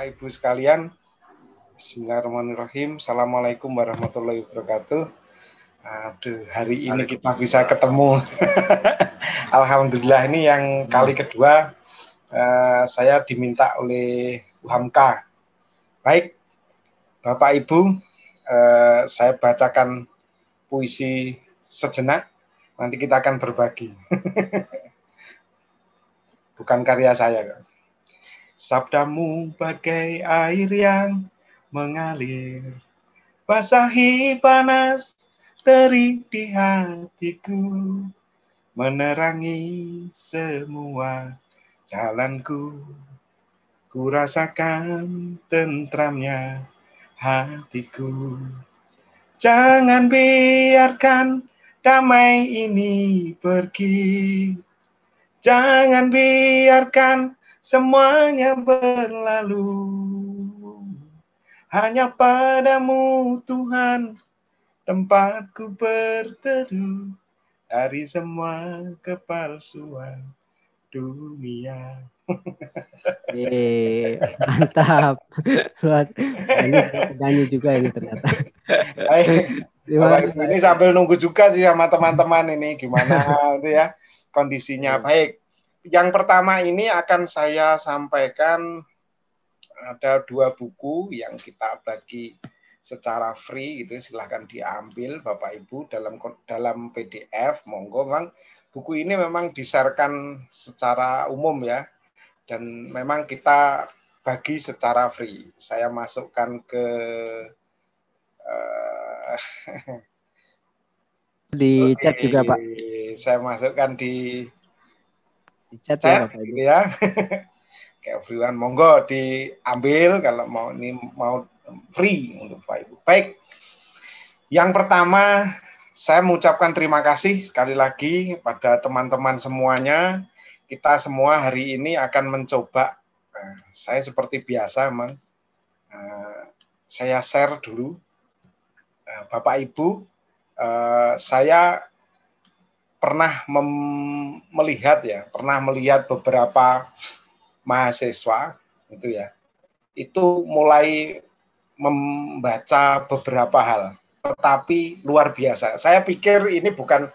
Bapak Ibu sekalian. Bismillahirrahmanirrahim. Assalamualaikum warahmatullahi wabarakatuh. Aduh, hari ini kita bisa ketemu. Alhamdulillah, ini yang kali kedua saya diminta oleh UHAMKA. Baik, Bapak Ibu, saya bacakan puisi sejenak. Nanti kita akan berbagi. Bukan karya saya, kok. Sabdamu bagai air yang mengalir, basahi panas terik di hatiku, menerangi semua jalanku. Ku rasakan tentramnya hatiku. Jangan biarkan damai ini pergi. Jangan biarkan semuanya berlalu. Hanya padamu Tuhan tempatku berteduh dari semua kepalsuan dunia. Mantap. Nyanyi juga ini ternyata. Ini sambil nunggu juga sih sama teman-teman ini gimana itu ya kondisinya. Baik. Yang pertama ini akan saya sampaikan, ada 2 buku yang kita bagi secara free gitu, silahkan diambil Bapak Ibu dalam PDF, monggo. Memang buku ini memang di-share-kan secara umum ya, dan memang kita bagi secara free. Saya masukkan ke di chat juga Pak. Saya masukkan di chat ya Bapak Ibu. Gitu ya. Kayak everyone, monggo diambil kalau mau free untuk Bapak Ibu. Baik. Yang pertama, saya mengucapkan terima kasih sekali lagi pada teman-teman semuanya. Kita semua hari ini akan mencoba, saya seperti biasa memang, saya share dulu. Bapak Ibu, saya pernah melihat beberapa mahasiswa itu ya, itu mulai membaca beberapa hal, tetapi luar biasa. Saya pikir ini bukan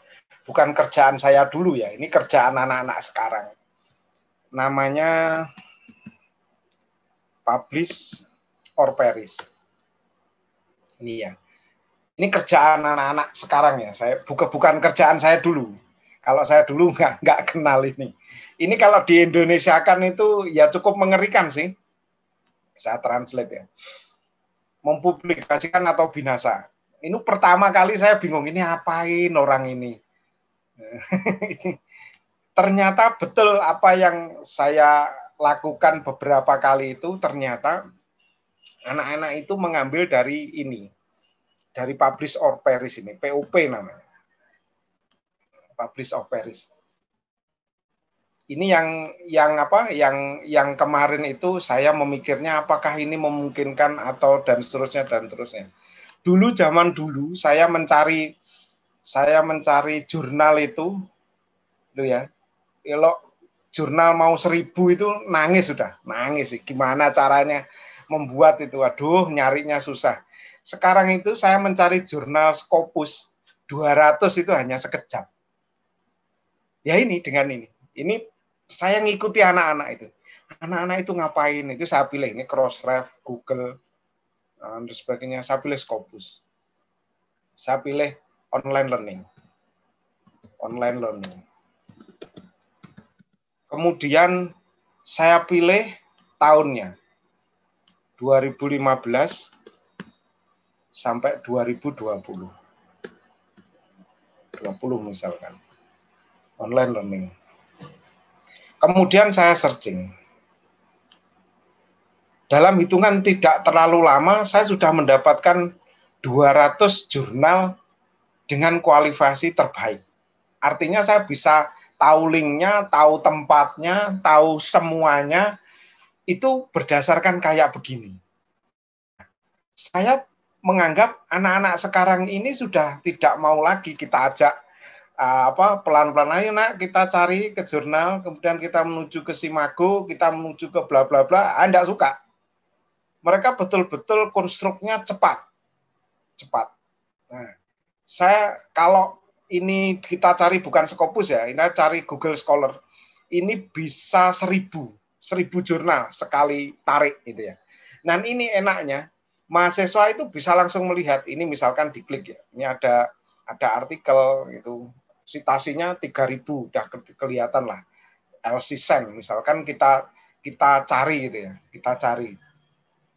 kerjaan saya dulu ya, ini kerjaan anak-anak sekarang. Namanya Publish or Perish. Ini ya. Ini kerjaan anak-anak sekarang ya. Saya bukan kerjaan saya dulu. Kalau saya dulu nggak kenal ini. Ini kalau di Indonesia kan itu ya cukup mengerikan sih. Saya translate ya. Mempublikasikan atau binasa. Ini pertama kali saya bingung, ini apain orang ini. Ternyata betul apa yang saya lakukan beberapa kali itu, ternyata anak-anak itu mengambil dari ini. Dari Publish or Perish ini, POP namanya. Publish or Perish. Ini yang kemarin itu saya memikirnya apakah ini memungkinkan atau dan seterusnya. Dulu zaman dulu saya mencari jurnal itu ya. Kalau jurnal mau 1000 itu nangis. Gimana caranya membuat itu? Aduh, nyarinya susah. Sekarang itu saya mencari jurnal Scopus 200 itu hanya sekejap. Ya ini dengan ini. Ini saya ngikuti anak-anak itu. Anak-anak itu ngapain? Itu saya pilih ini Crossref, Google, dan sebagainya. Saya pilih Scopus. Saya pilih online learning. Kemudian saya pilih tahunnya. 2015 sampai 2020. 20 misalkan. Online learning. Kemudian saya searching. Dalam hitungan tidak terlalu lama, saya sudah mendapatkan 200 jurnal dengan kualifikasi terbaik. Artinya saya bisa tahu linknya, tahu tempatnya, tahu semuanya, itu berdasarkan kayak begini. Saya menganggap anak-anak sekarang ini sudah tidak mau lagi kita ajak pelan-pelan ayo nak kita cari ke jurnal, kemudian kita menuju ke Simago, kita menuju ke bla bla bla, Anda suka. mereka betul-betul konstruknya cepat. Nah, saya kalau ini kita cari bukan Scopus ya, ini cari Google Scholar, ini bisa 1000 jurnal sekali tarik gitu ya. Dan ini enaknya mahasiswa itu bisa langsung melihat, ini misalkan diklik ya, ini ada artikel itu citasinya 3000 udah kelihatan lah. LC Sen misalkan kita cari gitu ya, kita cari.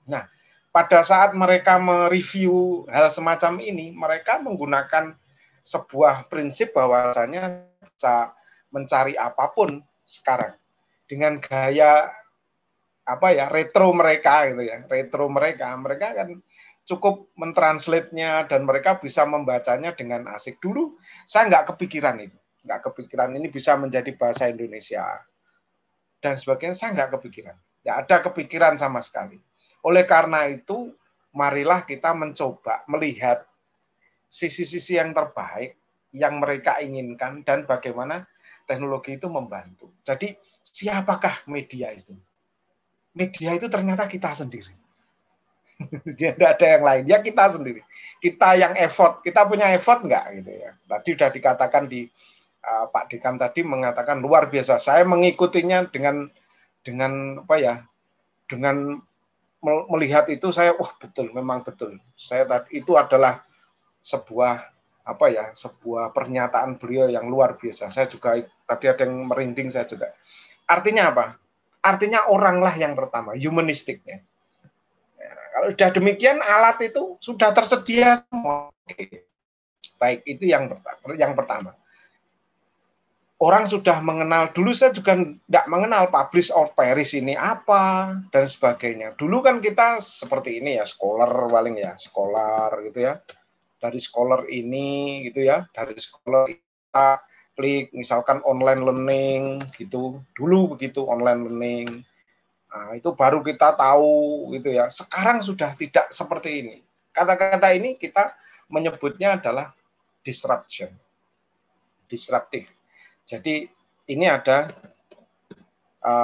Nah, pada saat mereka mereview hal semacam ini, mereka menggunakan sebuah prinsip bahwasanya bisa mencari apapun sekarang dengan gaya apa ya, retro mereka gitu ya, mereka kan cukup mentranslate-nya dan mereka bisa membacanya dengan asik. Dulu saya nggak kepikiran ini bisa menjadi bahasa Indonesia dan sebagainya, saya nggak kepikiran, nggak ada kepikiran sama sekali. Oleh karena itu, marilah kita mencoba melihat sisi-sisi yang terbaik yang mereka inginkan dan bagaimana teknologi itu membantu. Jadi, siapakah media itu? Media itu ternyata kita sendiri. Dia tidak ada yang lain, ya kita sendiri. Kita yang effort, kita punya effort nggak gitu ya. Tadi sudah dikatakan di Pak Dekan tadi mengatakan luar biasa. Saya mengikutinya dengan apa ya? Dengan melihat itu saya betul, memang betul. Saya tadi itu adalah sebuah apa ya? Sebuah pernyataan beliau yang luar biasa. Saya juga tadi ada yang merinding saya juga. Artinya apa? Artinya oranglah yang pertama, humanistiknya. Kalau sudah demikian alat itu sudah tersedia semua. Oke. Baik, itu yang pertama. Orang sudah mengenal, dulu saya juga tidak mengenal publish or perish ini apa dan sebagainya. Dulu kan kita seperti ini ya, scholar paling ya, scholar gitu ya. Dari scholar ini gitu ya, dari scholar kita klik misalkan online learning gitu. Dulu begitu online learning. Nah, itu baru kita tahu gitu ya. Sekarang sudah tidak seperti ini. Kata-kata ini kita menyebutnya adalah disruption. Disruptif. Jadi ini ada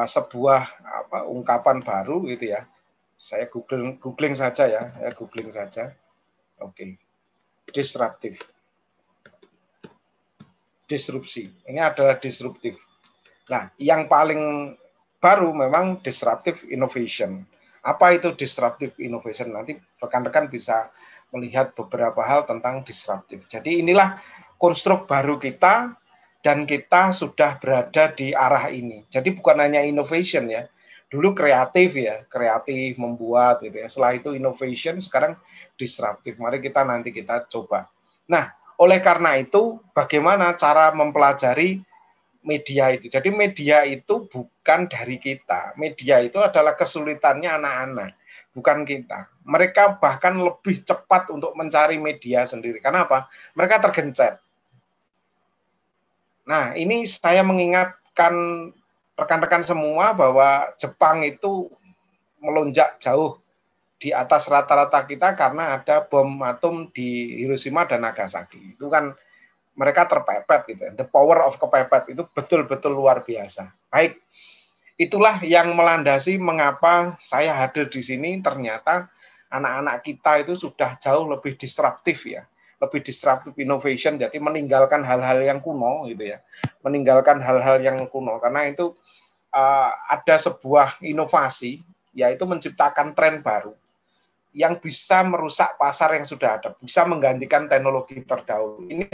sebuah ungkapan baru gitu ya. Saya googling saja ya, Oke. Disruptif. Disrupsi. Ini adalah disruptif. Nah, yang paling baru memang disruptive innovation. Apa itu disruptive innovation? Nanti rekan-rekan bisa melihat beberapa hal tentang disruptif. Jadi inilah konstruk baru kita dan kita sudah berada di arah ini. Jadi bukan hanya innovation ya. Dulu kreatif ya, kreatif membuat gitu ya. Setelah itu innovation, sekarang disruptif. Mari nanti kita coba. Nah, oleh karena itu bagaimana cara mempelajari media itu. Jadi media itu bukan dari kita. Media itu adalah kesulitannya anak-anak, bukan kita. Mereka bahkan lebih cepat untuk mencari media sendiri. Karena apa? Mereka tergencet. Nah, ini saya mengingatkan rekan-rekan semua bahwa Jepang itu melonjak jauh di atas rata-rata kita karena ada bom atom di Hiroshima dan Nagasaki. Itu kan mereka terpepet gitu. The power of kepepet itu betul-betul luar biasa. Baik, itulah yang melandasi mengapa saya hadir di sini. Ternyata anak-anak kita itu sudah jauh lebih disruptif ya. Lebih disruptive innovation, jadi meninggalkan hal-hal yang kuno gitu ya. Meninggalkan hal-hal yang kuno, karena itu ada sebuah inovasi, yaitu menciptakan tren baru yang bisa merusak pasar yang sudah ada, bisa menggantikan teknologi terdahulu. Ini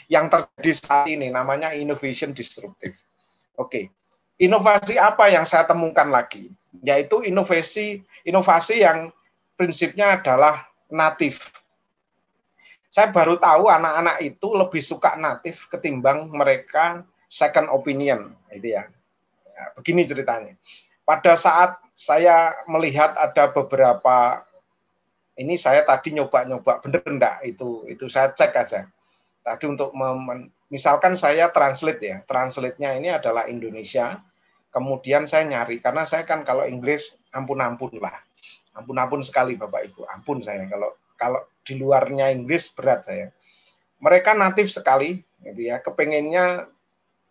yang terjadi saat ini, namanya innovation disruptive. Oke, inovasi apa yang saya temukan lagi? Yaitu inovasi yang prinsipnya adalah natif. Saya baru tahu anak-anak itu lebih suka natif ketimbang mereka second opinion, itu ya. Begini ceritanya. Pada saat saya melihat ada beberapa, ini saya tadi nyoba bener enggak itu saya cek aja. Tadi untuk misalkan saya translate ya, translate-nya ini adalah Indonesia. Kemudian saya nyari karena saya kan kalau Inggris ampun-ampun lah. Ampun-ampun sekali Bapak Ibu, ampun saya kalau di luarnya Inggris berat saya. Mereka natif sekali gitu ya, kepengennya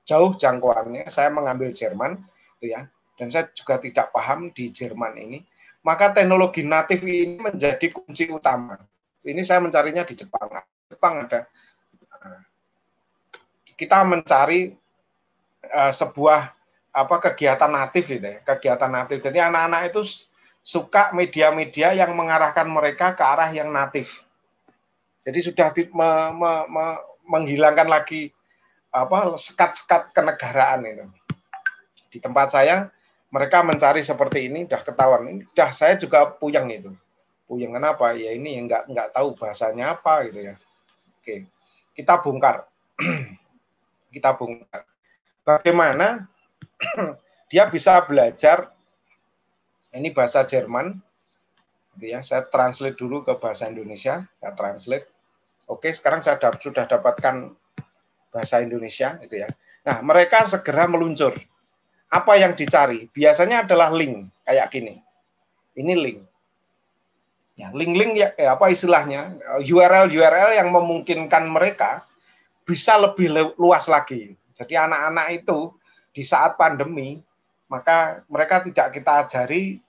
jauh jangkauannya. Saya mengambil Jerman gitu ya. Dan saya juga tidak paham di Jerman ini. maka teknologi natif ini menjadi kunci utama. Ini saya mencarinya di Jepang. Jepang ada. Kita mencari sebuah kegiatan natif gitu ya, kegiatan natif. Jadi anak-anak itu suka media-media yang mengarahkan mereka ke arah yang natif. Jadi sudah menghilangkan lagi sekat-sekat kenegaraan itu. Di tempat saya mereka mencari seperti ini, udah ketahuan. Ini udah saya juga puyeng itu. Puyeng kenapa? Ya ini nggak tahu bahasanya apa gitu ya. Oke, kita bongkar. Kita bongkar. Bagaimana dia bisa belajar ini bahasa Jerman, gitu ya. Saya translate dulu ke bahasa Indonesia, saya translate. Oke, sekarang saya sudah dapatkan bahasa Indonesia, gitu ya. Nah, mereka segera meluncur. Apa yang dicari? Biasanya adalah link kayak gini. Ini link. Ya, link-link ya, apa istilahnya? URL yang memungkinkan mereka bisa lebih luas lagi. Jadi anak-anak itu di saat pandemi, maka mereka tidak kita ajari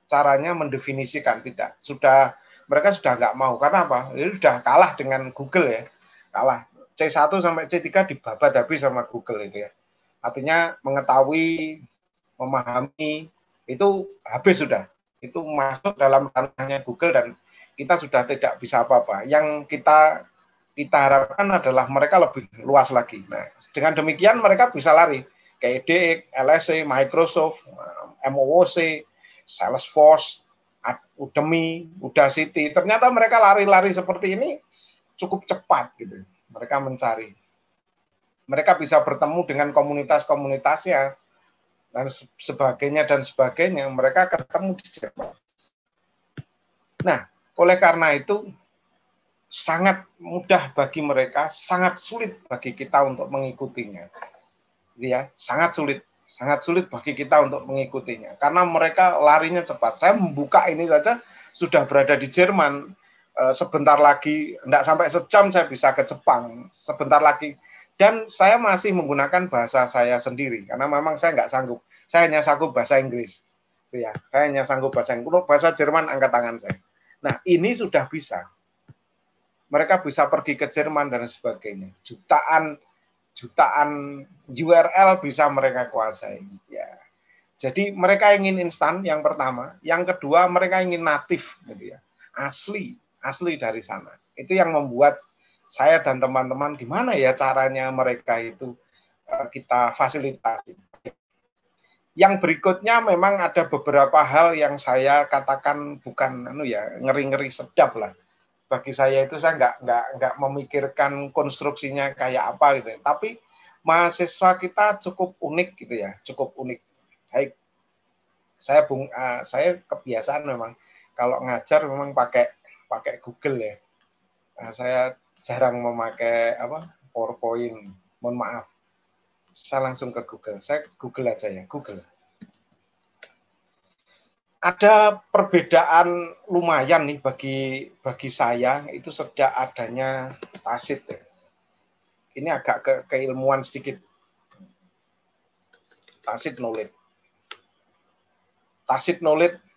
caranya mendefinisikan, tidak. Mereka sudah nggak mau. Karena apa? Ini sudah kalah dengan Google ya. Kalah. C1 sampai C3 dibabat habis sama Google itu ya. Artinya mengetahui, memahami, itu habis sudah. Itu masuk dalam ranahnya Google dan kita sudah tidak bisa apa-apa. Yang kita harapkan adalah mereka lebih luas lagi. Nah, dengan demikian mereka bisa lari ke edX, LSE, Microsoft, MOOC, Salesforce, Udemy, Udacity. Ternyata mereka lari-lari seperti ini cukup cepat gitu. Mereka mencari. Mereka bisa bertemu dengan komunitas-komunitasnya dan sebagainya. Mereka ketemu di Jerman. Nah, oleh karena itu sangat mudah bagi mereka, sangat sulit bagi kita untuk mengikutinya. Ya, sangat sulit bagi kita untuk mengikutinya karena mereka larinya cepat. Saya membuka ini saja sudah berada di Jerman. Sebentar lagi, tidak sampai sejam saya bisa ke Jepang. Sebentar lagi. Dan saya masih menggunakan bahasa saya sendiri karena memang saya nggak sanggup. Saya hanya sanggup bahasa Inggris. Ya, saya hanya sanggup bahasa Inggris. Bahasa Jerman angkat tangan saya. Nah, ini sudah bisa. Mereka bisa pergi ke Jerman dan sebagainya. Jutaan URL bisa mereka kuasai. Ya. Jadi mereka ingin instan yang pertama, yang kedua mereka ingin natif, gitu ya, asli dari sana. Itu yang membuat saya dan teman-teman gimana ya caranya mereka itu kita fasilitasi. Yang berikutnya memang ada beberapa hal yang saya katakan bukan ngeri-ngeri sedap lah. Bagi saya itu saya nggak memikirkan konstruksinya kayak apa gitu. Tapi mahasiswa kita cukup unik gitu ya, cukup unik. Baik, saya kebiasaan memang kalau ngajar memang pakai Google ya. Saya jarang memakai PowerPoint. Mohon maaf. Saya langsung ke Google. Saya Google aja ya, Google. Ada perbedaan lumayan nih bagi saya itu sejak adanya Tacit ya. Ini agak keilmuan sedikit. Tacit knowledge.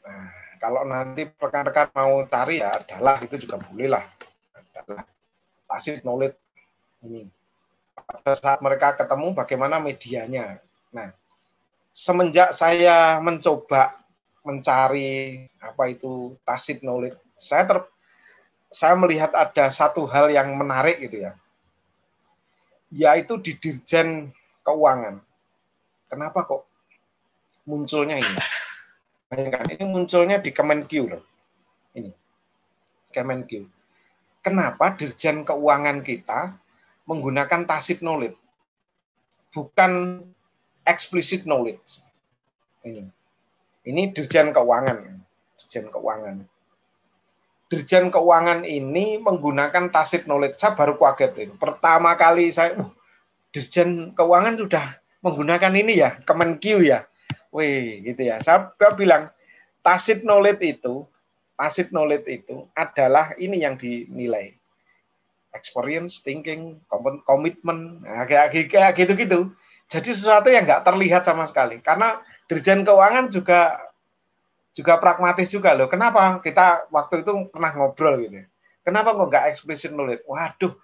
Nah, kalau nanti rekan-rekan mau cari ya adalah itu juga boleh lah. Adalah Tacit knowledge ini. Pada saat mereka ketemu bagaimana medianya. Nah, semenjak saya mencoba mencari apa itu tacit knowledge, saya melihat ada satu hal yang menarik gitu ya, yaitu di Dirjen Keuangan. Kenapa kok munculnya ini? Bayangkan, ini munculnya di Kemenq loh. Ini Kemenq. Kenapa Dirjen Keuangan kita menggunakan tacit knowledge, bukan explicit knowledge? Ini Dirjen Keuangan. Dirjen Keuangan ini menggunakan tacit knowledge. Saya baru kaget itu. Pertama kali saya, Dirjen Keuangan sudah menggunakan ini ya, Kemenq ya. Wih, gitu ya. Saya bilang tacit knowledge itu adalah ini yang dinilai. Experience, thinking, komitmen, nah, kayak gitu-gitu. Jadi sesuatu yang nggak terlihat sama sekali. Karena Dirjen Keuangan juga juga pragmatis juga loh. Kenapa kita waktu itu pernah ngobrol gitu. Kenapa kok nggak explicit knowledge? Waduh,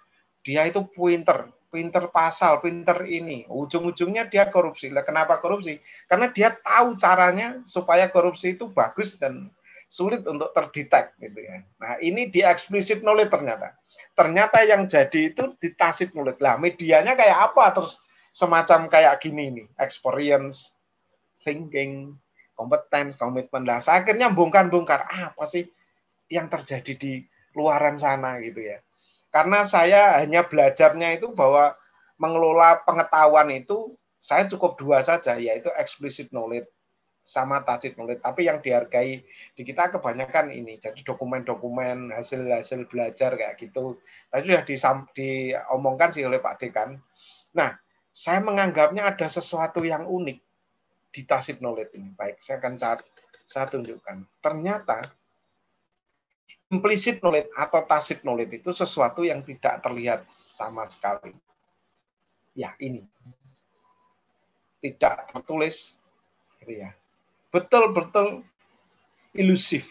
dia itu pinter pasal, pinter ini. Ujung-ujungnya dia korupsi. Lah kenapa korupsi? Karena dia tahu caranya supaya korupsi itu bagus dan sulit untuk terdetek gitu ya. Nah, ini di explicit knowledge ternyata. Ternyata yang jadi itu di tacit knowledge. Lah, medianya kayak apa terus semacam kayak gini nih, experience, thinking, competence, komitmen. Lah, saya akhirnya bongkar-bongkar apa sih yang terjadi di luaran sana gitu ya. Karena saya hanya belajarnya itu bahwa mengelola pengetahuan itu saya cukup dua saja, yaitu explicit knowledge sama tacit knowledge. Tapi yang dihargai di kita kebanyakan ini. Jadi dokumen-dokumen, hasil-hasil belajar kayak gitu. Tadi sudah diomongkan sih oleh Pak Dekan. Nah, saya menganggapnya ada sesuatu yang unik di tacit knowledge ini. Baik, saya akan saya tunjukkan. Ternyata implicit knowledge atau tacit knowledge itu sesuatu yang tidak terlihat sama sekali. Ya, ini. Tidak tertulis. Gitu ya. Betul-betul ilusif,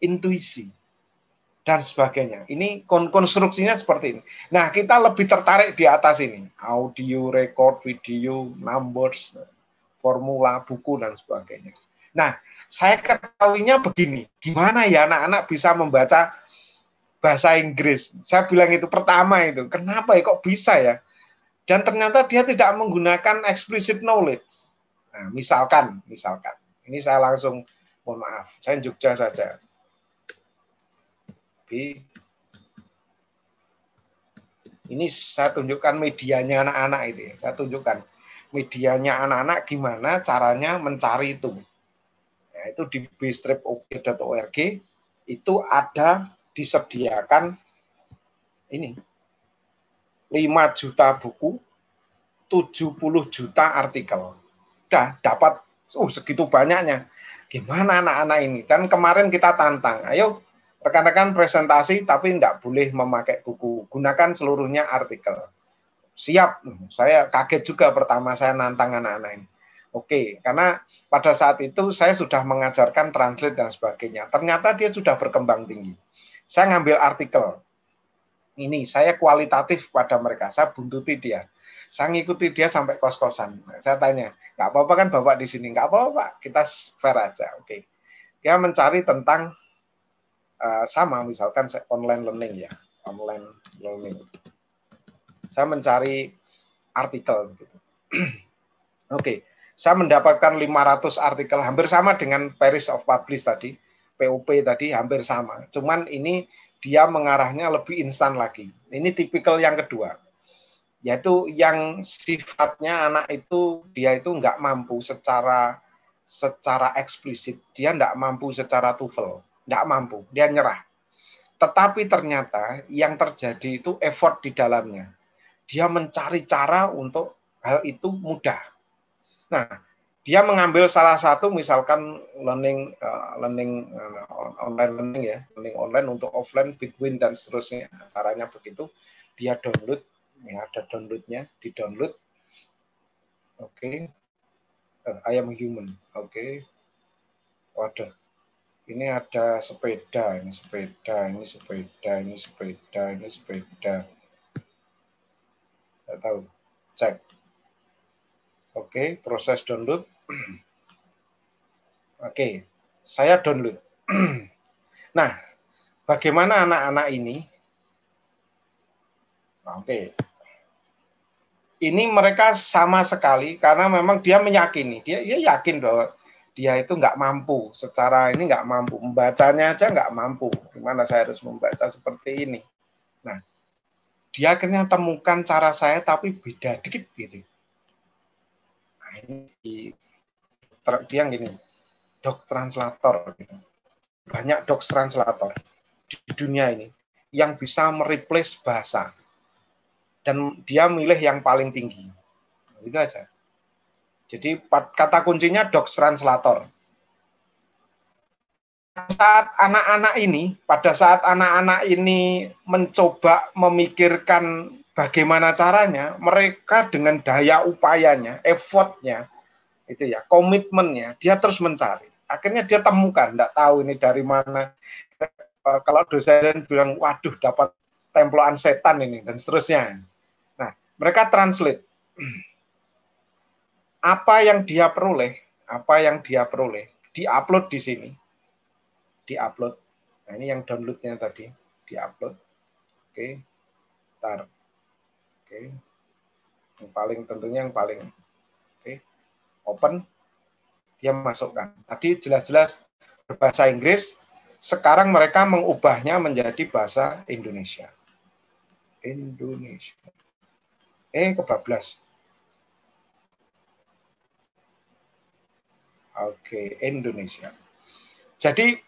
intuisi, dan sebagainya. Ini konstruksinya seperti ini. Nah, kita lebih tertarik di atas ini. Audio, record, video, numbers, formula, buku, dan sebagainya. Nah, saya ketahuinya begini, gimana ya anak-anak bisa membaca bahasa Inggris? Saya bilang itu pertama itu, kenapa ya kok bisa ya? Dan ternyata dia tidak menggunakan explicit knowledge. Nah, misalkan, ini saya langsung, mohon maaf, saya Jogja saja. Ini saya tunjukkan medianya anak-anak itu ya. Saya tunjukkan medianya anak-anak gimana caranya mencari itu. Ya, itu di bstrip.org itu ada disediakan ini 5 juta buku, 70 juta artikel. Udah dapat segitu banyaknya. Gimana anak-anak ini? Dan kemarin kita tantang, ayo rekan-rekan presentasi tapi tidak boleh memakai buku, gunakan seluruhnya artikel. Siap, saya kaget juga pertama saya nantang anak-anak ini. Oke, karena pada saat itu saya sudah mengajarkan translate dan sebagainya. Ternyata dia sudah berkembang tinggi. Saya ngambil artikel. Ini, saya kualitatif pada mereka. Saya buntuti dia. Saya ngikuti dia sampai kos-kosan. Saya tanya, nggak apa-apa kan Bapak di sini? Nggak apa-apa Pak, kita fair aja. Oke. Dia mencari tentang sama, misalkan online learning ya. Online learning. Saya mencari artikel. Gitu. Oke. Saya mendapatkan 500 artikel, hampir sama dengan Paris of Publish tadi, POP tadi hampir sama. Cuman ini dia mengarahnya lebih instan lagi. Ini tipikal yang kedua, yaitu yang sifatnya anak itu dia itu nggak mampu secara eksplisit, dia nggak mampu secara TOEFL, nggak mampu, dia nyerah. Tetapi ternyata yang terjadi itu effort di dalamnya. Dia mencari cara untuk hal itu mudah. Nah, dia mengambil salah satu misalkan learning online learning ya, learning online untuk offline, Bitwin dan seterusnya. Caranya begitu, dia download, ya ada downloadnya, di download. Oke, I am human. Oke, waduh, ini ada sepeda, ini sepeda, ini sepeda, ini sepeda, ini sepeda. Tidak tahu, cek. Oke, proses download. Oke, saya download. Nah, bagaimana anak-anak ini? Oke. Ini mereka sama sekali karena memang dia meyakini, dia yakin bahwa dia itu nggak mampu secara ini, nggak mampu membacanya aja nggak mampu. Gimana saya harus membaca seperti ini? Nah, dia akhirnya temukan cara saya tapi beda dikit gitu. Nah, ini dia gini, doc translator. Banyak doc translator di dunia ini yang bisa mereplace bahasa. Dan dia milih yang paling tinggi. Itu aja. Jadi kata kuncinya doc translator. Pada saat anak-anak ini mencoba memikirkan bagaimana caranya, mereka dengan daya upayanya, effortnya, itu ya, komitmennya, dia terus mencari. Akhirnya dia temukan, enggak tahu ini dari mana. Kalau dosen bilang, waduh dapat temploan setan ini, dan seterusnya. Nah, mereka translate. Apa yang dia peroleh, diupload di sini. Diupload. Nah, ini yang downloadnya tadi, diupload. Oke, ntar. Oke, yang paling, oke, open, dia masukkan. Tadi jelas-jelas berbahasa Inggris, sekarang mereka mengubahnya menjadi bahasa Indonesia. Indonesia. Kebablas. Oke, Indonesia. Jadi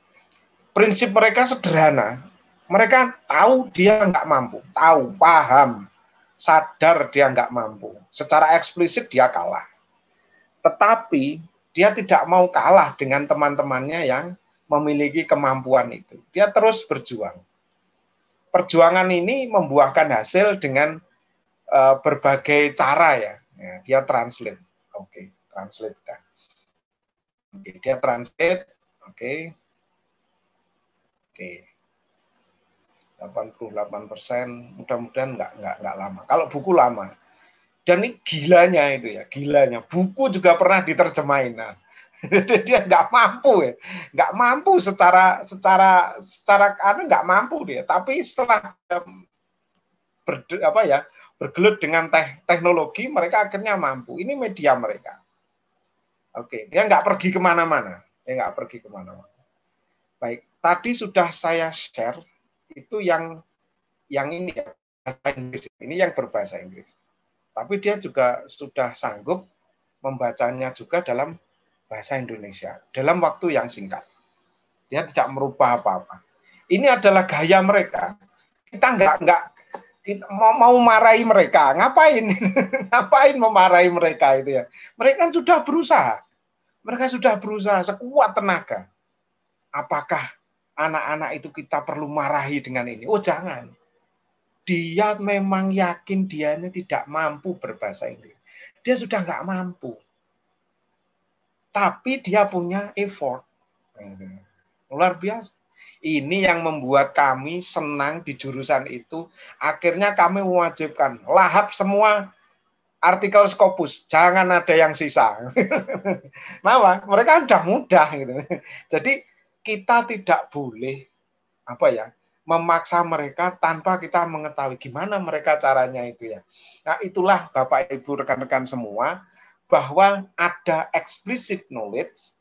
prinsip mereka sederhana. Mereka tahu dia nggak mampu, tahu, paham, sadar dia nggak mampu. Secara eksplisit dia kalah. Tetapi dia tidak mau kalah dengan teman-temannya yang memiliki kemampuan itu. Dia terus berjuang. Perjuangan ini membuahkan hasil dengan berbagai cara ya. Dia translate. Oke, translate kan. Oke, dia translate. Oke. Oke. 88%, mudah-mudahan nggak lama. Kalau buku lama. Dan ini gilanya itu ya, gilanya. Buku juga pernah diterjemahin. Nah, dia nggak mampu ya, nggak mampu secara nggak mampu dia. Tapi setelah bergelut dengan teknologi, mereka akhirnya mampu. Ini media mereka. Oke, dia nggak pergi kemana-mana. Baik, tadi sudah saya share itu yang ini ya, bahasa Inggris. Ini yang berbahasa Inggris. Tapi dia juga sudah sanggup membacanya juga dalam bahasa Indonesia dalam waktu yang singkat. Dia tidak merubah apa-apa. Ini adalah gaya mereka. Kita nggak kita mau marahi mereka. Ngapain? Ngapain memarahi mereka itu ya? Mereka kan sudah berusaha. Mereka sudah berusaha sekuat tenaga. Apakah anak-anak itu kita perlu marahi dengan ini? Oh, jangan. Dia memang yakin dianya tidak mampu berbahasa Inggris. Dia sudah nggak mampu. Tapi dia punya effort. Luar biasa. Ini yang membuat kami senang di jurusan itu. Akhirnya kami mewajibkan lahap semua artikel Scopus. Jangan ada yang sisa. Nah, mereka sudah mudah gitu. Jadi kita tidak boleh memaksa mereka tanpa kita mengetahui gimana mereka caranya itu ya. Nah, itulah Bapak Ibu rekan-rekan semua, bahwa ada explicit knowledge,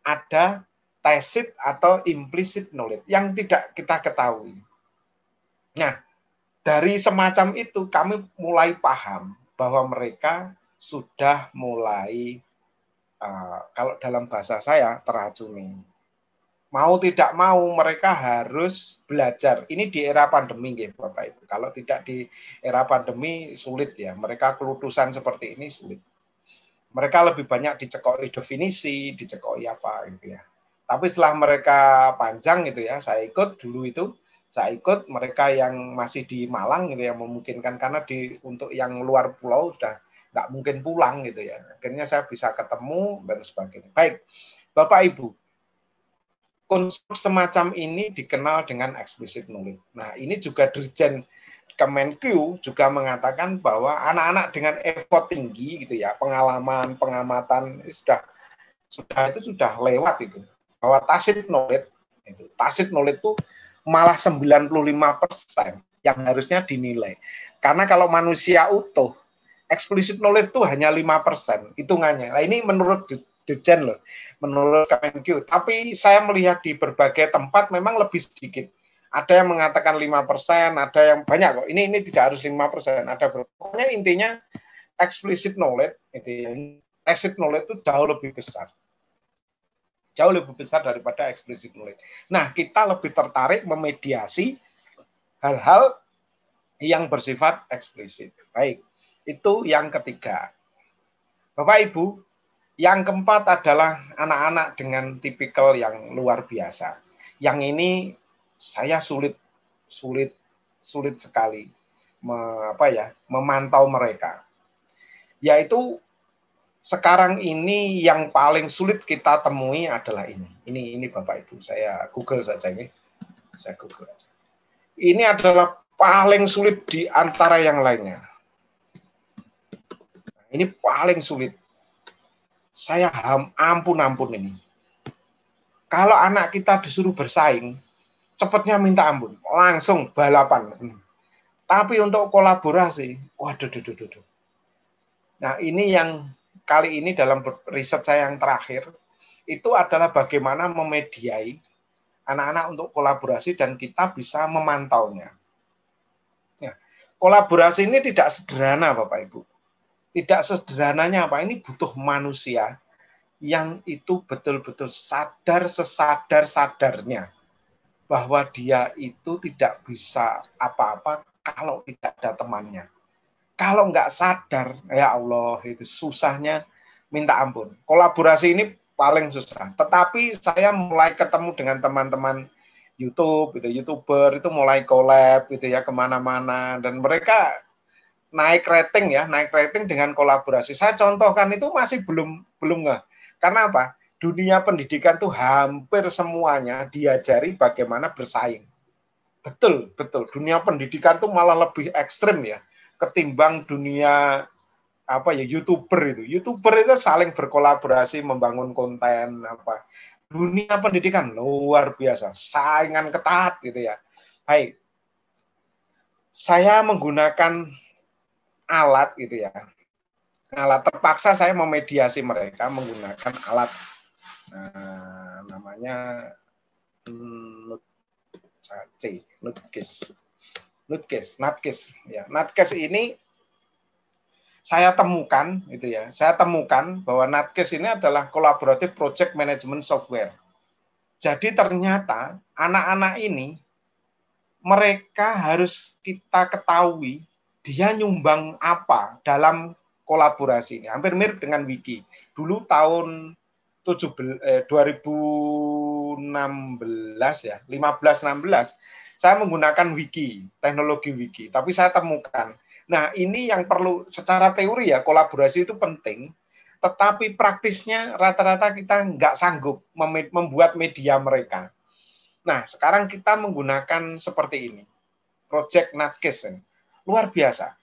ada tacit atau implicit knowledge yang tidak kita ketahui. Nah, dari semacam itu kami mulai paham bahwa mereka sudah mulai kalau dalam bahasa saya teracuni. Mau tidak mau mereka harus belajar. Ini di era pandemi ya Bapak Ibu. Kalau tidak di era pandemi sulit ya. Mereka kelulusan seperti ini sulit. Mereka lebih banyak dicekoi definisi, dicekoi apa gitu ya. Tapi setelah mereka panjang gitu ya, saya ikut mereka yang masih di Malang gitu yang memungkinkan, karena untuk yang luar pulau sudah nggak mungkin pulang gitu ya. Akhirnya saya bisa ketemu dan sebagainya. Baik, Bapak Ibu, konsep semacam ini dikenal dengan explicit knowledge. Nah, ini juga Dirjen Kemenkeu juga mengatakan bahwa anak-anak dengan effort tinggi gitu ya, pengalaman, pengamatan sudah lewat itu. Bahwa tacit knowledge itu malah 95% yang harusnya dinilai. Karena kalau manusia utuh, explicit knowledge itu hanya 5% hitungannya. Nah, ini menurut Dirjen loh, menurut Kemenkeu. Tapi saya melihat di berbagai tempat memang lebih sedikit. Ada yang mengatakan 5%, ada yang banyak kok. Ini tidak harus 5%, ada pokoknya intinya explicit knowledge tacit knowledge itu jauh lebih besar. Jauh lebih besar daripada explicit knowledge. Nah, kita lebih tertarik memediasi hal-hal yang bersifat eksplisit. Baik, itu yang ketiga. Bapak Ibu, yang keempat adalah anak-anak dengan tipikal yang luar biasa. Yang ini saya sulit sekali memantau mereka. Yaitu sekarang ini yang paling sulit kita temui adalah ini. Ini Bapak Ibu, saya Google saja ini. Saya Google. Ini adalah paling sulit di antara yang lainnya. Ini paling sulit. Saya ampun ini. Kalau anak kita disuruh bersaing, cepatnya minta ampun, langsung balapan. Tapi untuk kolaborasi, waduh. Nah, ini yang kali ini dalam riset saya yang terakhir, itu adalah bagaimana memediai anak-anak untuk kolaborasi dan kita bisa memantaunya. Ya, kolaborasi ini tidak sederhana, Bapak Ibu. Tidak sederhananya apa? Ini butuh manusia yang itu betul-betul sadar sesadar-sadarnya bahwa dia itu tidak bisa apa-apa kalau tidak ada temannya. Kalau nggak sadar, ya Allah, itu susahnya minta ampun. Kolaborasi ini paling susah. Tetapi saya mulai ketemu dengan teman-teman YouTube, gitu, YouTuber itu mulai collab gitu ya kemana-mana dan mereka naik rating dengan kolaborasi. Saya contohkan itu masih belum nggak. Karena apa? Dunia pendidikan tuh hampir semuanya diajari bagaimana bersaing. Betul. Dunia pendidikan tuh malah lebih ekstrim ya ketimbang dunia YouTuber itu. YouTuber itu saling berkolaborasi membangun konten apa. Dunia pendidikan luar biasa, saingan ketat gitu ya. Baik. Saya menggunakan alat gitu ya. Alat terpaksa saya memediasi mereka menggunakan alat namanya Nutcase ya. Nutcase ini saya temukan gitu ya. Saya temukan bahwa Nutcase ini adalah collaborative project management software. Jadi ternyata anak-anak ini mereka harus kita ketahui dia nyumbang apa dalam kolaborasi ini. Hampir mirip dengan Wiki. Dulu tahun 2016 ya, 15-16 saya menggunakan Wiki, teknologi Wiki, tapi saya temukan. Nah, ini yang perlu secara teori ya, kolaborasi itu penting, tetapi praktisnya rata-rata kita nggak sanggup membuat media mereka. Nah, sekarang kita menggunakan seperti ini. Project Nutcase. Luar biasa.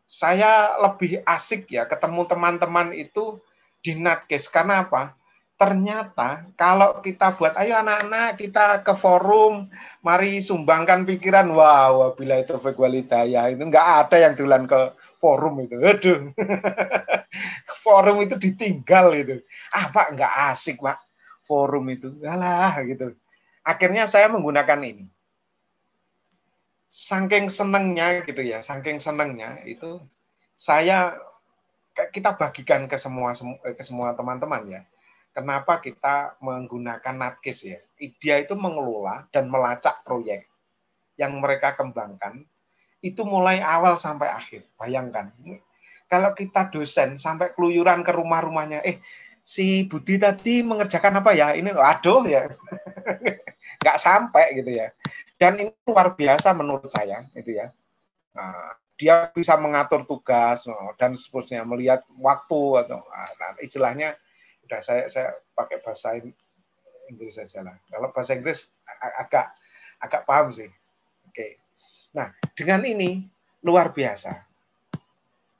Saya lebih asik ya ketemu teman-teman itu di Nutcase. Karena apa? Ternyata kalau kita buat, ayo anak-anak kita ke forum, mari sumbangkan pikiran. Wow, bila itu ya itu nggak ada yang tulan ke forum itu. Aduh. Forum itu ditinggal itu. Pak nggak asik, Pak. Forum itu. Alah gitu. Akhirnya saya menggunakan ini. Saking senengnya gitu ya, saking senengnya itu kita bagikan ke semua teman-teman ya. Kenapa kita menggunakan Nutcase ya? Dia itu mengelola dan melacak proyek yang mereka kembangkan itu mulai awal sampai akhir. Bayangkan, kalau kita dosen sampai keluyuran ke rumah-rumahnya, si Budi tadi mengerjakan apa ya? Ini aduh ya. Nggak sampai gitu ya. Dan ini luar biasa menurut saya itu ya. Nah, dia bisa mengatur tugas dan seterusnya, melihat waktu atau istilahnya udah saya pakai bahasa Inggris saja lah. Kalau bahasa Inggris agak paham sih. Oke. Nah, dengan ini luar biasa.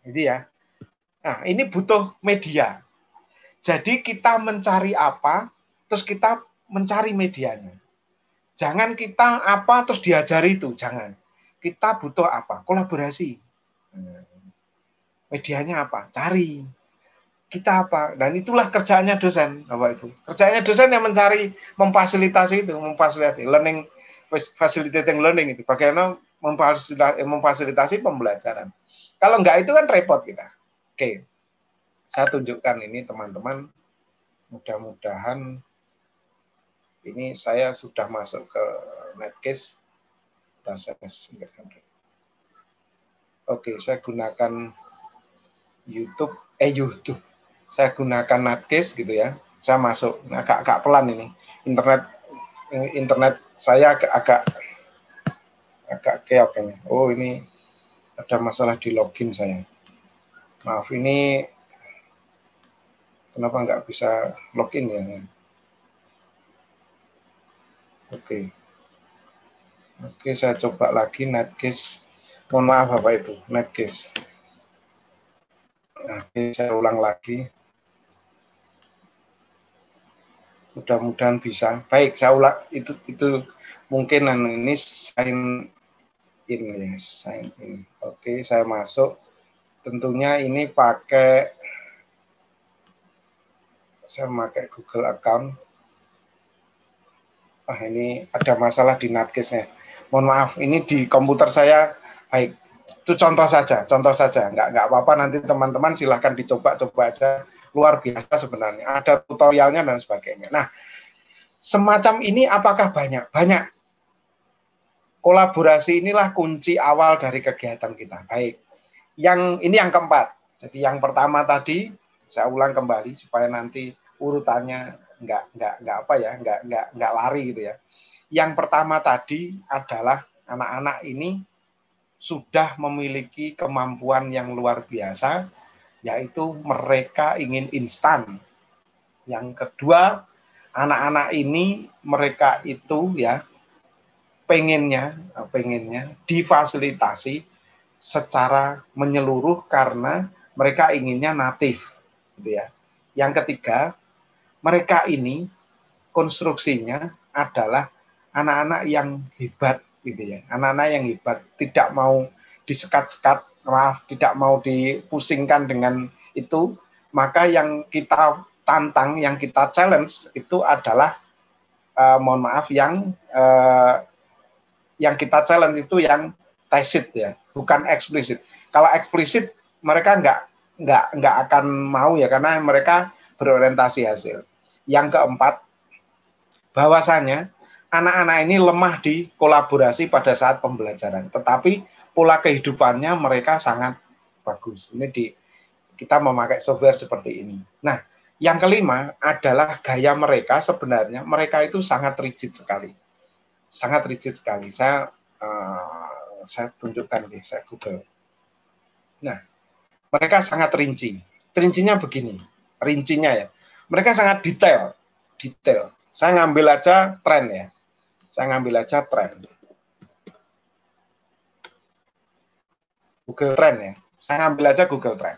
Itu ya. Nah, ini butuh media. Jadi kita mencari apa, terus kita mencari medianya. Jangan kita apa terus diajari itu, jangan. Kita butuh apa? Kolaborasi. Medianya apa? Cari. Kita apa? Dan itulah kerjaannya dosen, Bapak Ibu. Kerjaannya dosen yang mencari, memfasilitasi learning, facilitating learning itu. Bagaimana memfasilitasi pembelajaran. Kalau enggak itu kan repot kita. Oke. Saya tunjukkan ini teman-teman. Mudah-mudahan ini saya sudah masuk ke Nutcase. Oke, saya gunakan YouTube. Saya gunakan Nutcase gitu ya. Saya masuk agak pelan ini. Internet saya agak keok ini. Oh, ini ada masalah di login saya. Maaf, ini Kenapa nggak bisa login ya? Oke. Oke, saya coba lagi Netgear. Mohon maaf Bapak Ibu, Netgear. Oke, saya ulang lagi. Mudah-mudahan bisa. Baik, saya ulang itu mungkin ini sign in ya, sign in. Oke, saya masuk. Tentunya ini saya pakai Google account. Ini ada masalah di Netgear-nya. Mohon maaf, ini di komputer saya baik. Itu contoh saja, nggak apa-apa, nanti teman-teman silahkan dicoba-coba aja, luar biasa sebenarnya, ada tutorialnya dan sebagainya. Nah, semacam ini apakah banyak? Banyak. Kolaborasi inilah kunci awal dari kegiatan kita. Baik, ini yang keempat. Jadi yang pertama tadi saya ulang kembali supaya nanti urutannya nggak lari gitu ya. Yang pertama tadi adalah anak-anak ini sudah memiliki kemampuan yang luar biasa, yaitu mereka ingin instan. Yang kedua, anak-anak ini mereka itu ya pengennya difasilitasi secara menyeluruh karena mereka inginnya natif, gitu ya. Yang ketiga, mereka ini konstruksinya adalah anak-anak yang hebat, gitu ya. Anak-anak yang hebat, tidak mau disekat-sekat, tidak mau dipusingkan dengan itu. Maka yang kita tantang, yang kita challenge itu adalah mohon maaf yang kita challenge itu yang tacit ya, bukan eksplisit. Kalau eksplisit mereka nggak akan mau ya, karena mereka berorientasi hasil. Yang keempat, bahwasanya anak-anak ini lemah di kolaborasi pada saat pembelajaran, tetapi pola kehidupannya mereka sangat bagus. Kita memakai software seperti ini. Nah, yang kelima adalah gaya mereka, sebenarnya mereka itu sangat rigid sekali. Sangat rigid sekali. Saya tunjukkan nih, saya Google. Nah, mereka sangat rinci. Rincinya begini, rincinya ya. Mereka sangat detail. Saya ngambil aja tren ya. Google Trend ya. Saya ngambil aja Google Trend.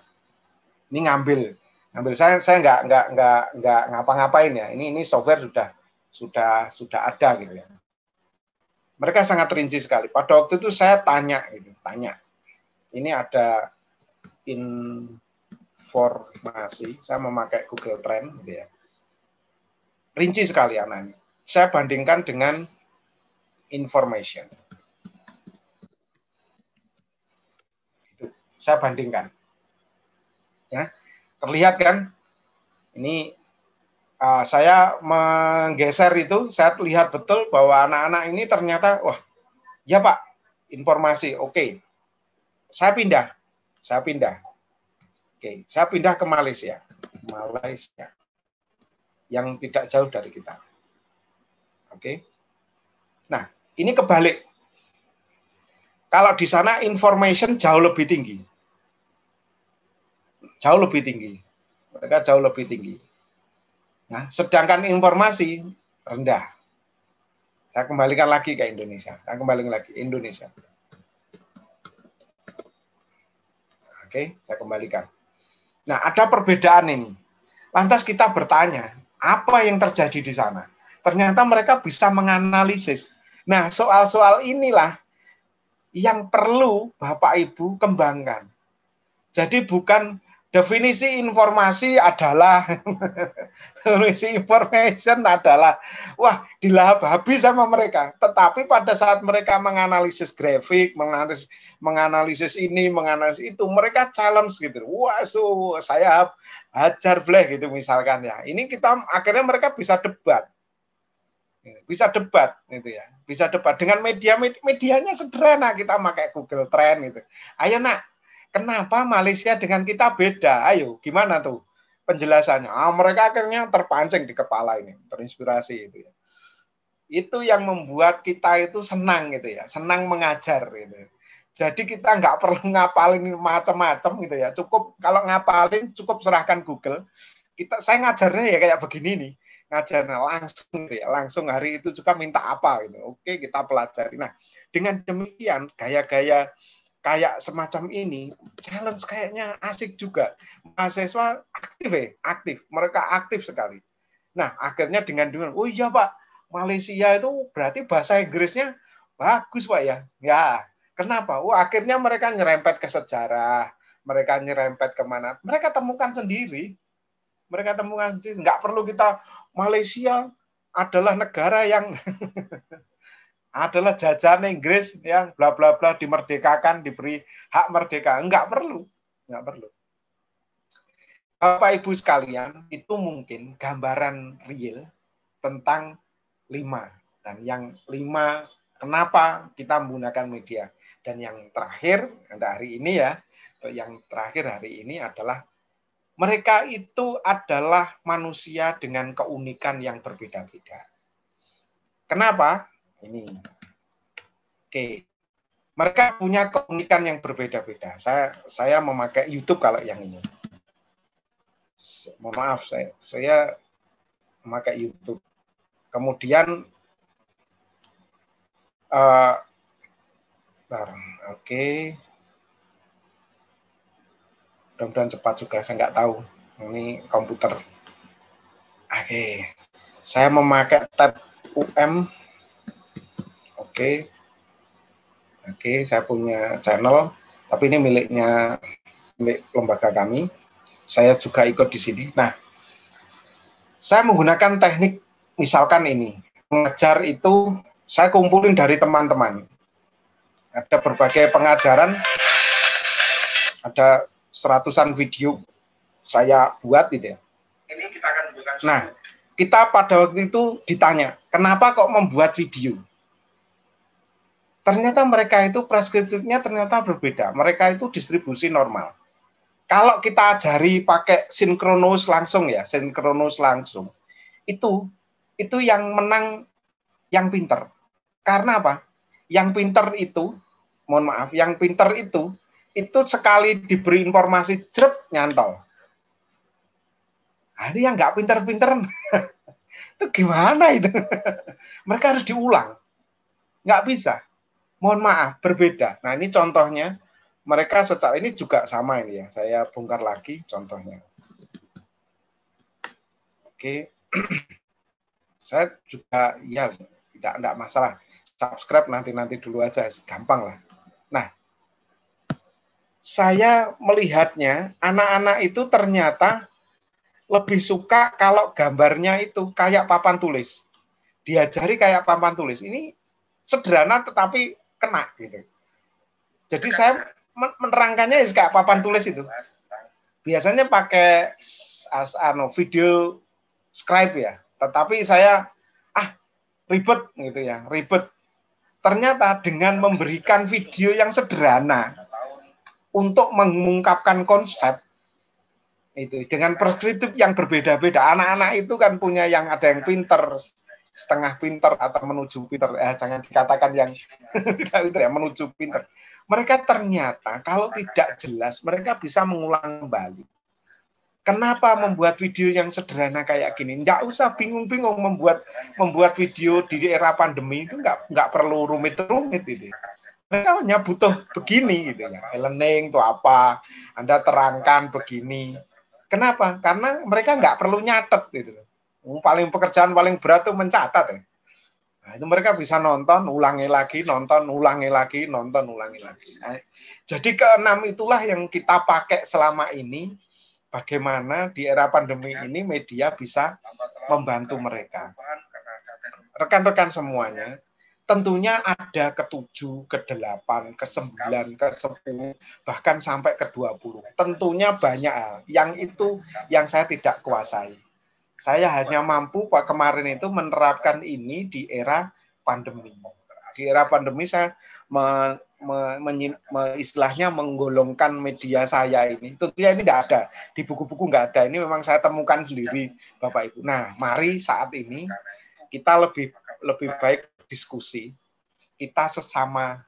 Ini ngambil. Saya nggak ngapa-ngapain ya. Ini software sudah ada gitu ya. Mereka sangat rinci sekali. Pada waktu itu saya tanya. Ini ada informasi. Saya memakai Google Trend gitu ya. Rinci sekali anak ini. Saya bandingkan dengan information. Saya bandingkan. Ya, terlihat kan? Ini saya menggeser itu, saya lihat betul bahwa anak-anak ini ternyata, wah, ya Pak, informasi, oke. Saya pindah. Oke, saya pindah ke Malaysia. Yang tidak jauh dari kita. Oke. Nah, ini kebalik. Kalau di sana information jauh lebih tinggi. Mereka jauh lebih tinggi. Nah, sedangkan informasi rendah. Saya kembalikan lagi ke Indonesia. Oke, saya kembalikan. Nah, ada perbedaan ini. Lantas kita bertanya, apa yang terjadi di sana? Ternyata mereka bisa menganalisis. Nah, soal-soal inilah yang perlu Bapak Ibu kembangkan. Jadi bukan definisi informasi adalah wah, dilahap habis sama mereka. Tetapi pada saat mereka menganalisis grafik, menganalisis ini, menganalisis itu, mereka challenge gitu. Wah, saya hajar bleh gitu misalkan ya. Ini kita akhirnya mereka bisa debat gitu ya. Bisa debat dengan medianya sederhana, kita pakai Google Trend gitu. Ayo nak, kenapa Malaysia dengan kita beda? Ayo, gimana tuh penjelasannya? Mereka akhirnya terpancing di kepala ini, terinspirasi itu ya. Itu yang membuat kita itu senang gitu ya, senang mengajar gitu. Jadi kita nggak perlu ngapalin macam-macam gitu ya. Cukup kalau ngapalin cukup serahkan Google. saya ngajarnya ya kayak begini nih, ngajarnya langsung hari itu juga minta apa gitu. Oke, kita pelajari. Nah, dengan demikian gaya-gaya kayak semacam ini, challenge kayaknya asik juga. Mahasiswa aktif, mereka aktif sekali. Nah, akhirnya dengan oh iya Pak, Malaysia itu berarti bahasa Inggrisnya bagus Pak ya. Ya, kenapa? Oh, akhirnya mereka nyerempet ke sejarah, mereka nyerempet kemana? Mereka temukan sendiri. Nggak perlu kita, Malaysia adalah negara yang adalah jajahan Inggris yang bla bla bla, dimerdekakan, diberi hak merdeka. Nggak perlu. Bapak Ibu sekalian, itu mungkin gambaran real tentang 5. Dan yang 5, kenapa kita menggunakan media. Dan yang terakhir, hari ini ya, yang terakhir hari ini adalah mereka itu adalah manusia dengan keunikan yang berbeda-beda. Kenapa? Ini. Oke. Mereka punya keunikan yang berbeda-beda. Saya memakai YouTube kalau yang ini. Mohon maaf, saya memakai YouTube. Kemudian oke. Mudah-mudahan cepat juga, saya nggak tahu. Ini komputer. Oke. Saya memakai tab UM. Oke, saya punya channel, tapi ini milik lembaga kami. Saya juga ikut di sini. Nah, saya menggunakan teknik, misalkan ini, mengajar itu, saya kumpulin dari teman-teman. Ada berbagai pengajaran, ada seratusan video saya buat gitu ya. Nah, kita pada waktu itu ditanya, kenapa kok membuat video? Ternyata mereka itu preskriptifnya ternyata berbeda. Mereka itu distribusi normal. Kalau kita ajari pakai sinkronus langsung ya, itu yang menang yang pinter. Karena apa? Yang pinter itu, mohon maaf, yang pinter itu sekali diberi informasi jrep nyantol. Nah, ini yang nggak pinter-pinter itu gimana itu? Mereka harus diulang. Nggak bisa. Mohon maaf, berbeda. Nah, ini contohnya. Mereka secara ini juga sama ini ya. Saya bongkar lagi contohnya. Oke. Saya juga, ya, tidak masalah. Subscribe nanti dulu aja. Gampang lah. Nah, saya melihatnya, anak-anak itu ternyata lebih suka kalau gambarnya itu kayak papan tulis. Diajari kayak papan tulis. Ini sederhana tetapi kena gitu. Jadi saya menerangkannya kayak papan tulis itu. Biasanya pakai video scribe ya. Tetapi saya ribet gitu ya, ribet. Ternyata dengan memberikan video yang sederhana untuk mengungkapkan konsep itu dengan preskriptif yang berbeda-beda. Anak-anak itu kan punya yang ada yang pinter, setengah pinter atau menuju pinter, jangan dikatakan yang menuju pinter. Mereka ternyata kalau tidak jelas mereka bisa mengulang kembali. Kenapa membuat video yang sederhana kayak gini? Nggak usah bingung-bingung membuat video di era pandemi itu nggak perlu rumit-rumit itu. Mereka hanya butuh begini gitu ya. E-learning itu apa? Anda terangkan begini. Kenapa? Karena mereka nggak perlu nyatet gitu. Pekerjaan paling berat itu mencatat ya. Nah, itu mereka bisa nonton, ulangi lagi, nonton, ulangi lagi. Nah, jadi keenam itulah yang kita pakai selama ini. Bagaimana di era pandemi ini media bisa membantu mereka. Rekan-rekan semuanya, tentunya ada ke-7, ke-8, ke-9, ke-10, bahkan sampai ke-20. Tentunya banyak hal. Yang itu yang saya tidak kuasai. Saya hanya mampu Pak kemarin itu menerapkan ini di era pandemi. Di era pandemi saya istilahnya menggolongkan media saya ini. Tentunya ini tidak ada. Di buku-buku nggak ada. Ini memang saya temukan sendiri Bapak Ibu. Nah, mari saat ini kita lebih baik diskusi. Kita sesama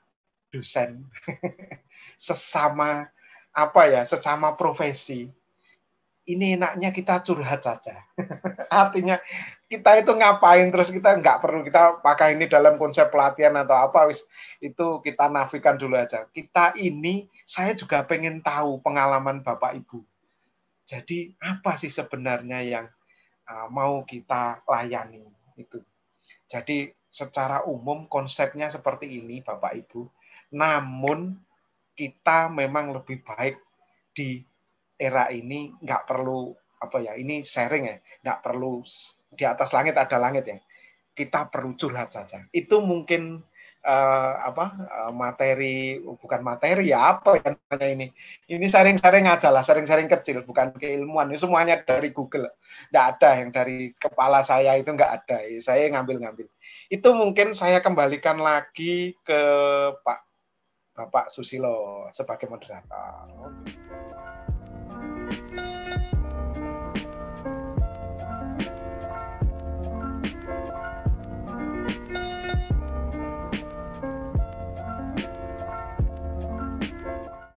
dosen, sesama profesi. ini enaknya kita curhat saja. Artinya kita itu ngapain terus kita nggak perlu kita pakai ini dalam konsep pelatihan atau apa wis itu kita nafikan dulu aja. Kita ini saya juga pengen tahu pengalaman Bapak Ibu. Jadi apa sih sebenarnya yang mau kita layani itu. Jadi secara umum konsepnya seperti ini Bapak Ibu. Namun kita memang lebih baik di era ini nggak perlu apa ya ini sharing ya nggak perlu di atas langit ada langit ya kita perlu curhat saja itu mungkin materi bukan materi ya apa ya namanya ini sharing-sharing aja lah sharing-sharing kecil bukan keilmuan ini semuanya dari Google nggak ada yang dari kepala saya itu nggak ada saya ngambil-ngambil itu mungkin saya kembalikan lagi ke Bapak Susilo sebagai moderator.